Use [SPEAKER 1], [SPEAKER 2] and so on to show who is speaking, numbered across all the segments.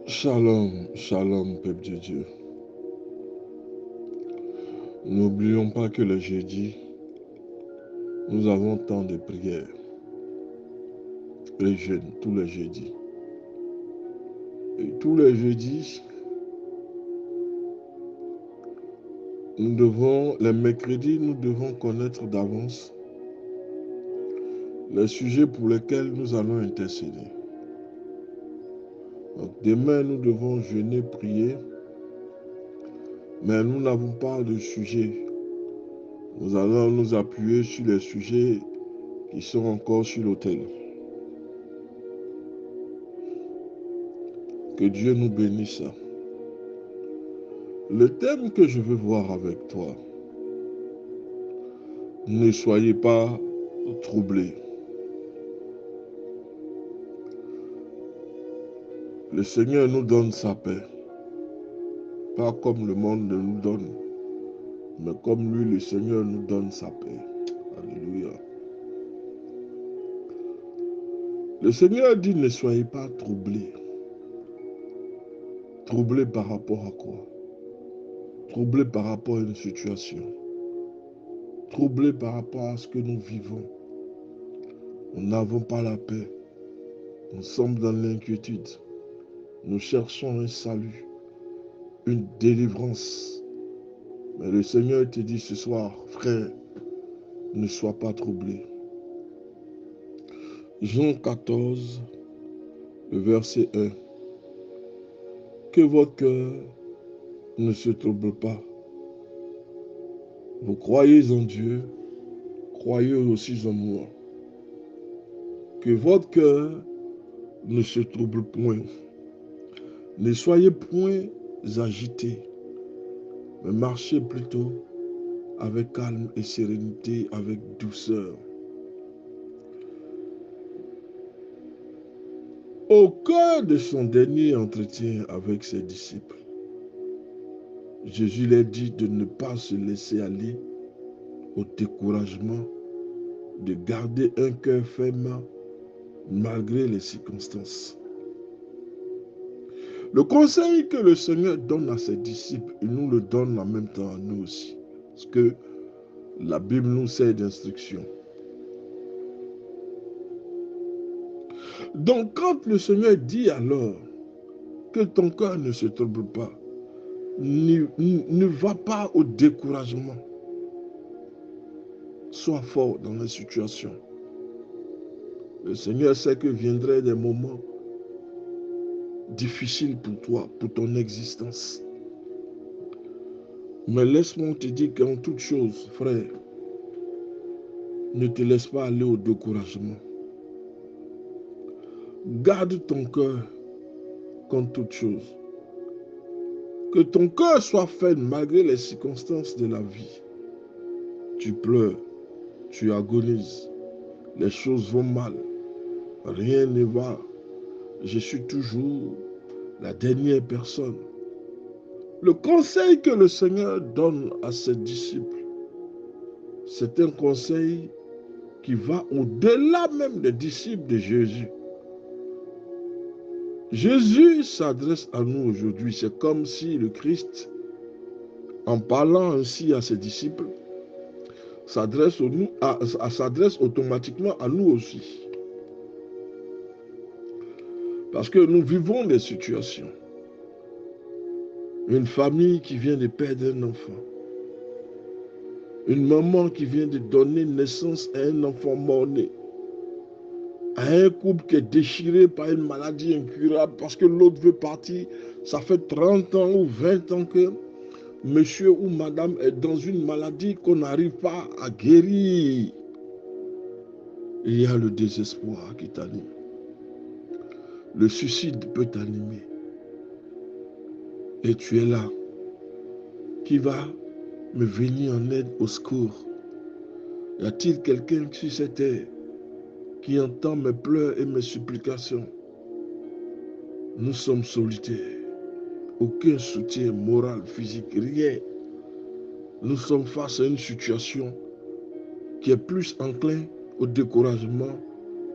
[SPEAKER 1] Shalom, shalom, peuple de Dieu. N'oublions pas que le jeudi, nous avons tant de prières. Les jeûnes, tous les jeudis. Et tous les jeudis, les mercredis, nous devons connaître d'avance les sujets pour lesquels nous allons intercéder. Donc, demain, nous devons jeûner, prier, mais nous n'avons pas de sujet. Nous allons nous appuyer sur les sujets qui sont encore sur l'autel. Que Dieu nous bénisse. Le thème que je veux voir avec toi, ne soyez pas troublés. Le Seigneur nous donne sa paix, pas comme le monde nous donne, mais comme lui, le Seigneur nous donne sa paix. Alléluia. Le Seigneur dit, ne soyez pas troublés. Troublés par rapport à quoi? Troublés par rapport à une situation. Troublés par rapport à ce que nous vivons. Nous n'avons pas la paix. Nous sommes dans l'inquiétude. Nous cherchons un salut, une délivrance. Mais le Seigneur te dit ce soir, frère, ne sois pas troublé. Jean 14, le verset 1. Que votre cœur ne se trouble pas. Vous croyez en Dieu, croyez aussi en moi. Que votre cœur ne se trouble point. Ne soyez point agités, mais marchez plutôt avec calme et sérénité, avec douceur. Au cœur de son dernier entretien avec ses disciples, Jésus leur dit de ne pas se laisser aller au découragement, de garder un cœur ferme malgré les circonstances. Le conseil que le Seigneur donne à ses disciples, il nous le donne en même temps à nous aussi. Parce que la Bible nous sert d'instruction. Donc quand le Seigneur dit alors que ton cœur ne se trouble pas, ne va pas au découragement. Sois fort dans les situations. Le Seigneur sait que viendraient des moments difficiles pour toi, pour ton existence. Mais laisse-moi te dire qu'en toute chose, frère, ne te laisse pas aller au découragement. Garde ton cœur contre toute chose. Que ton cœur soit ferme malgré les circonstances de la vie. Tu pleures, tu agonises, les choses vont mal, rien ne va. Je suis toujours la dernière personne. Le conseil que le Seigneur donne à ses disciples, c'est un conseil qui va au-delà même des disciples de Jésus. Jésus s'adresse à nous aujourd'hui. C'est comme si le Christ, en parlant ainsi à ses disciples, s'adresse automatiquement à nous aussi. Parce que nous vivons des situations. Une famille qui vient de perdre un enfant. Une maman qui vient de donner naissance à un enfant mort-né. À un couple qui est déchiré par une maladie incurable parce que l'autre veut partir. Ça fait 30 ans ou 20 ans que monsieur ou madame est dans une maladie qu'on n'arrive pas à guérir. Il y a le désespoir qui t'anime. Le suicide peut t'animer. Et tu es là. Qui va me venir en aide, au secours? Y a-t-il quelqu'un sur cette terre qui entend mes pleurs et mes supplications? Nous sommes solitaires. Aucun soutien moral, physique, rien. Nous sommes face à une situation qui est plus enclin au découragement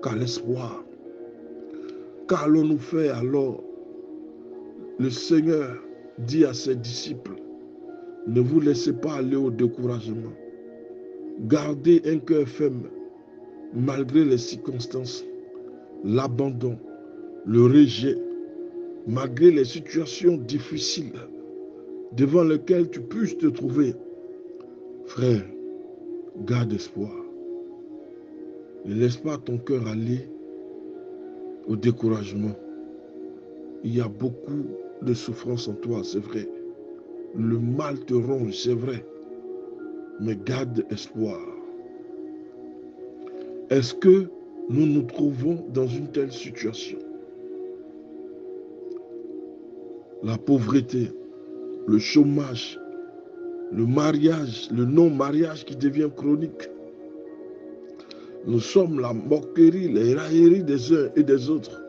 [SPEAKER 1] qu'à l'espoir. Qu'allons-nous faire alors le Seigneur dit à ses disciples, ne vous laissez pas aller au découragement. Gardez un cœur ferme malgré les circonstances, l'abandon, le rejet, malgré les situations difficiles devant lesquelles tu puisses te trouver. Frère, garde espoir. Ne laisse pas ton cœur aller au découragement. Il y a beaucoup de souffrance en toi, c'est vrai. Le mal te ronge, c'est vrai. Mais garde espoir. Est-ce que nous nous trouvons dans une telle situation? La pauvreté, le chômage, le mariage, le non-mariage qui devient chronique. Nous sommes la moquerie, les railleries des uns et des autres.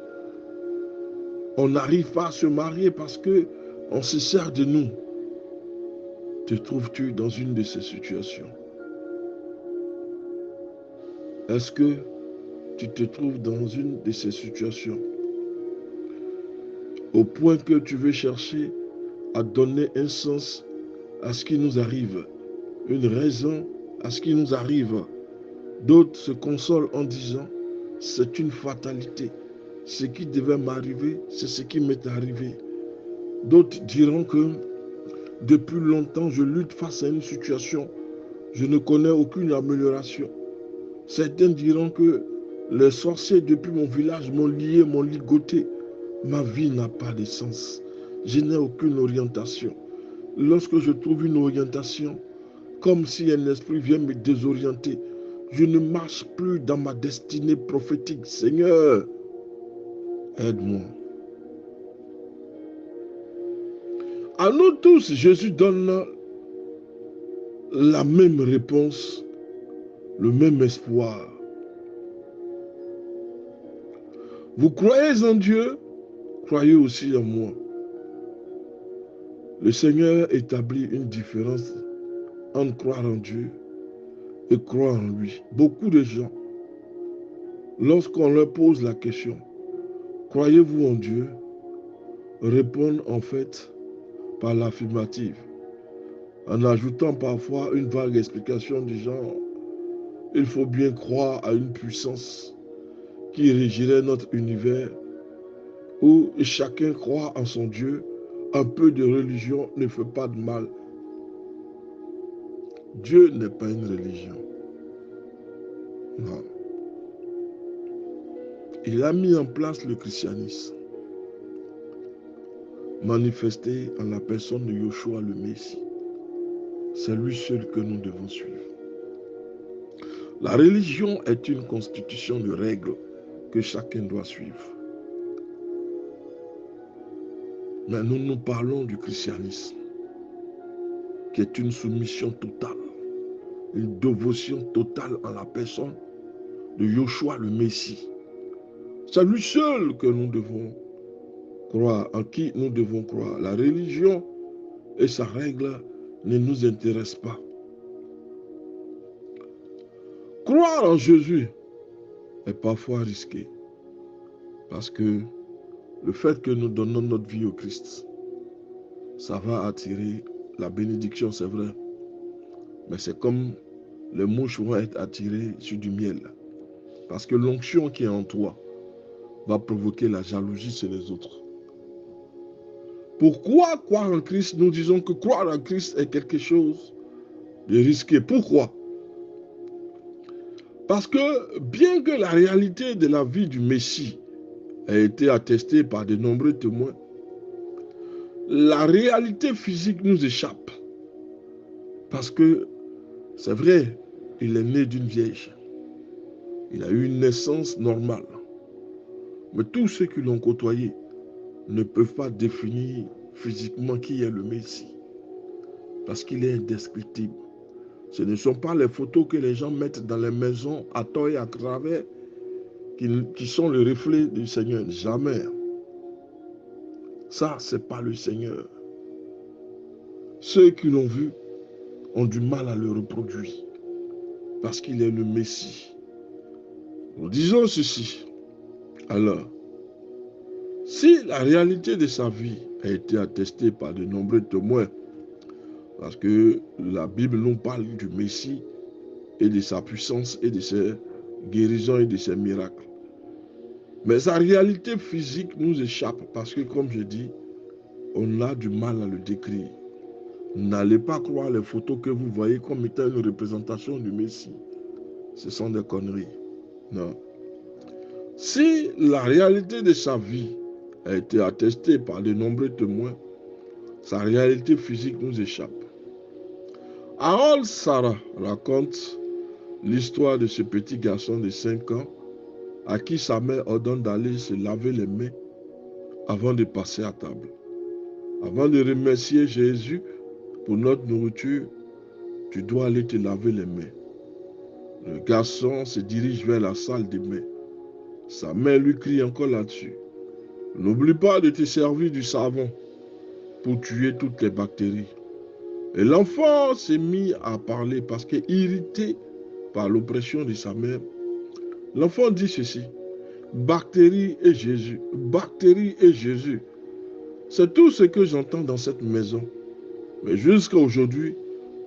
[SPEAKER 1] On n'arrive pas à se marier parce qu'on se sert de nous. Te trouves-tu dans une de ces situations? Est-ce que tu te trouves dans une de ces situations? Au point que tu veux chercher à donner un sens à ce qui nous arrive, une raison à ce qui nous arrive. D'autres se consolent en disant, c'est une fatalité. Ce qui devait m'arriver, c'est ce qui m'est arrivé. D'autres diront que depuis longtemps, je lutte face à une situation. Je ne connais aucune amélioration. Certains diront que les sorciers depuis mon village m'ont lié, m'ont ligoté. Ma vie n'a pas de sens. Je n'ai aucune orientation. Lorsque je trouve une orientation, comme si un esprit vient me désorienter, je ne marche plus dans ma destinée prophétique. Seigneur, aide-moi. À nous tous, Jésus donne la même réponse, le même espoir. Vous croyez en Dieu, croyez aussi en moi. Le Seigneur établit une différence entre croire en Dieu et croire en lui. Beaucoup de gens, lorsqu'on leur pose la question, croyez-vous en Dieu, répondent en fait par l'affirmative, en ajoutant parfois une vague explication du genre, il faut bien croire à une puissance qui régirait notre univers, où chacun croit en son Dieu, un peu de religion ne fait pas de mal. Dieu n'est pas une religion. Non. Il a mis en place le christianisme, manifesté en la personne de Yeshua le Messie. C'est lui seul que nous devons suivre. La religion est une constitution de règles que chacun doit suivre. Mais nous parlons du christianisme, qui est une soumission totale, une dévotion totale en la personne de Yeshua le Messie. C'est lui seul que nous devons croire, en qui nous devons croire. La religion et sa règle ne nous intéressent pas. Croire en Jésus est parfois risqué, parce que le fait que nous donnons notre vie au Christ, ça va attirer la bénédiction, c'est vrai. Mais c'est comme les mouches vont être attirées sur du miel. Parce que l'onction qui est en toi va provoquer la jalousie chez les autres. Pourquoi croire en Christ? Nous disons que croire en Christ est quelque chose de risqué. Pourquoi? Parce que bien que la réalité de la vie du Messie ait été attestée par de nombreux témoins, la réalité physique nous échappe. Parce que c'est vrai, il est né d'une vierge. Il a eu une naissance normale. Mais tous ceux qui l'ont côtoyé ne peuvent pas définir physiquement qui est le Messie. Parce qu'il est indescriptible. Ce ne sont pas les photos que les gens mettent dans les maisons à tort et à travers qui sont le reflet du Seigneur. Jamais. Ça, ce n'est pas le Seigneur. Ceux qui l'ont vu ont du mal à le reproduire. Parce qu'il est le Messie. Nous disons ceci. Alors, Si la réalité de sa vie a été attestée par de nombreux témoins, parce que la Bible nous parle du Messie et de sa puissance et de ses guérisons et de ses miracles. Mais sa réalité physique nous échappe parce que, comme je dis, on a du mal à le décrire. N'allez pas croire les photos que vous voyez comme étant une représentation du Messie. Ce sont des conneries. Non. Si la réalité de sa vie a été attestée par de nombreux témoins, sa réalité physique nous échappe. Harold Sarah raconte l'histoire de ce petit garçon de 5 ans à qui sa mère ordonne d'aller se laver les mains avant de passer à table. Avant de remercier Jésus pour notre nourriture, tu dois aller te laver les mains. Le garçon se dirige vers la salle des mains. Sa mère lui crie encore là-dessus. N'oublie pas de te servir du savon pour tuer toutes les bactéries. Et l'enfant s'est mis à parler parce que, irrité par l'oppression de sa mère, l'enfant dit ceci: bactéries et Jésus, bactéries et Jésus. C'est tout ce que j'entends dans cette maison. Mais jusqu'à aujourd'hui,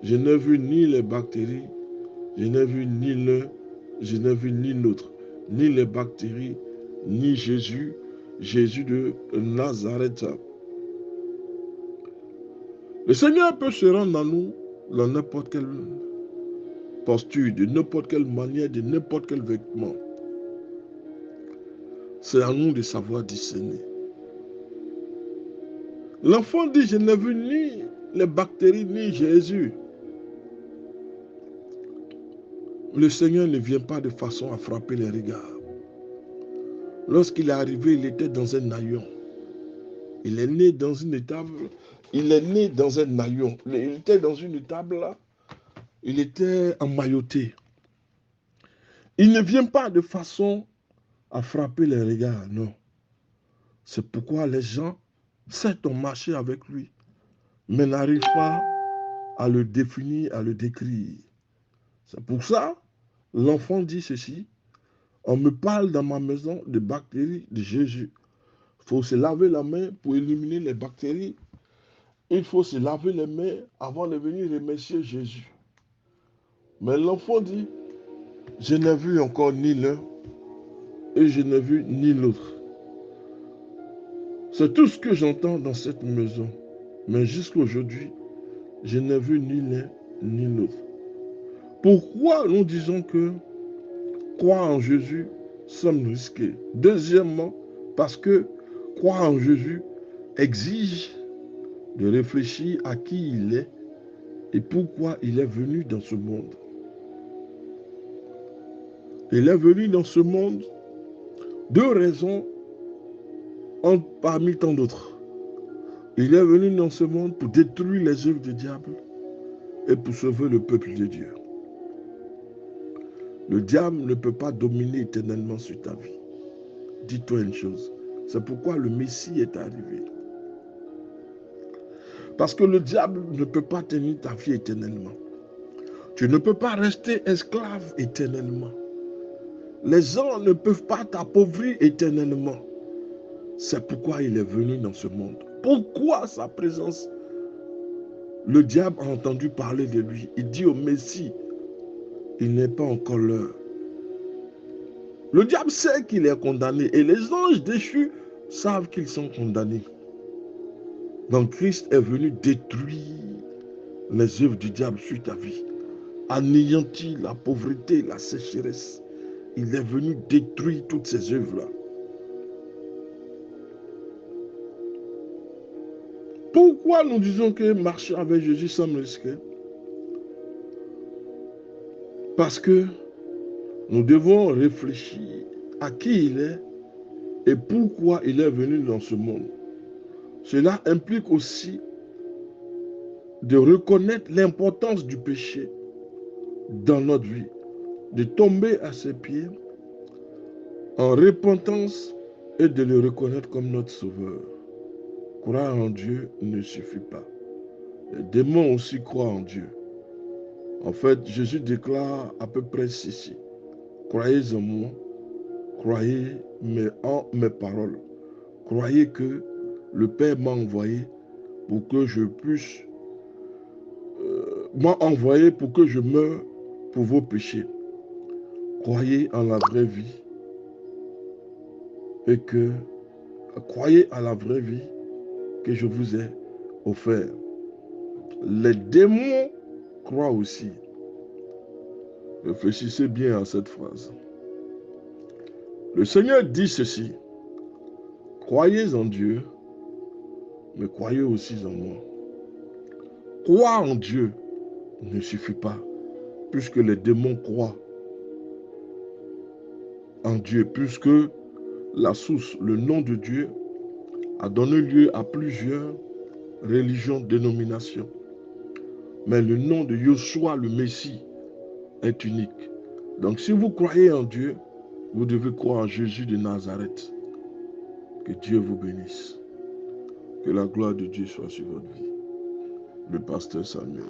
[SPEAKER 1] je n'ai vu ni les bactéries, je n'ai vu ni l'un, je n'ai vu ni l'autre, ni les bactéries, ni Jésus, Jésus de Nazareth. Le Seigneur peut se rendre à nous dans n'importe quelle posture, de n'importe quelle manière, de n'importe quel vêtement. C'est à nous de savoir discerner. L'enfant dit: je n'ai vu ni les bactéries, ni Jésus. Le Seigneur ne vient pas de façon à frapper les regards. Lorsqu'il est arrivé, il était dans un haillon. Il est né dans une étable. Il est né dans un haillon. Il était dans une étable là. Il était emmailloté. Il ne vient pas de façon à frapper les regards, non. C'est pourquoi les gens, certes, ont marché avec lui, mais n'arrivent pas à le définir, à le décrire. C'est pour ça, l'enfant dit ceci: on me parle dans ma maison de bactéries de Jésus. Il faut se laver la main pour éliminer les bactéries. Il faut se laver les mains avant de venir remercier Jésus. Mais l'enfant dit: je n'ai vu encore ni l'un et je n'ai vu ni l'autre. C'est tout ce que j'entends dans cette maison. Mais jusqu'à aujourd'hui, je n'ai vu ni l'un ni l'autre. Pourquoi nous disons que croire en Jésus, sommes risqués? Deuxièmement, parce que croire en Jésus exige de réfléchir à qui il est et pourquoi il est venu dans ce monde. Il est venu dans ce monde, deux raisons parmi tant d'autres. Il est venu dans ce monde pour détruire les œuvres du diable et pour sauver le peuple de Dieu. Le diable ne peut pas dominer éternellement sur ta vie. Dis-toi une chose, c'est pourquoi le Messie est arrivé. Parce que le diable ne peut pas tenir ta vie éternellement. Tu ne peux pas rester esclave éternellement. Les gens ne peuvent pas t'appauvrir éternellement. C'est pourquoi il est venu dans ce monde. Pourquoi sa présence? Le diable a entendu parler de lui. Il dit au Messie: il n'est pas encore l'heure. Le diable sait qu'il est condamné et les anges déchus savent qu'ils sont condamnés. Donc Christ est venu détruire les œuvres du diable sur ta vie, anéantir la pauvreté, la sécheresse. Il est venu détruire toutes ces œuvres-là. Pourquoi nous disons que marcher avec Jésus sommes risqués? Parce que nous devons réfléchir à qui il est et pourquoi il est venu dans ce monde. Cela implique aussi de reconnaître l'importance du péché dans notre vie, de tomber à ses pieds en repentance et de le reconnaître comme notre sauveur. Croire en Dieu ne suffit pas. Les démons aussi croient en Dieu. En fait, Jésus déclare à peu près ceci: croyez en moi, croyez en mes paroles. Croyez que le Père m'a envoyé pour que je puisse, m'a envoyé pour que je meure pour vos péchés. Croyez en la vraie vie et que, croyez à la vraie vie que je vous ai offert. Les démons croient aussi. Réfléchissez bien à cette phrase. Le Seigneur dit ceci: croyez en Dieu, mais croyez aussi en moi. Croire en Dieu ne suffit pas, puisque les démons croient en Dieu, puisque la source, le nom de Dieu, a donné lieu à plusieurs religions, dénominations. Mais le nom de Yeshua, le Messie, est unique. Donc si vous croyez en Dieu, vous devez croire en Jésus de Nazareth. Que Dieu vous bénisse. Que la gloire de Dieu soit sur votre vie. Le pasteur Samuel.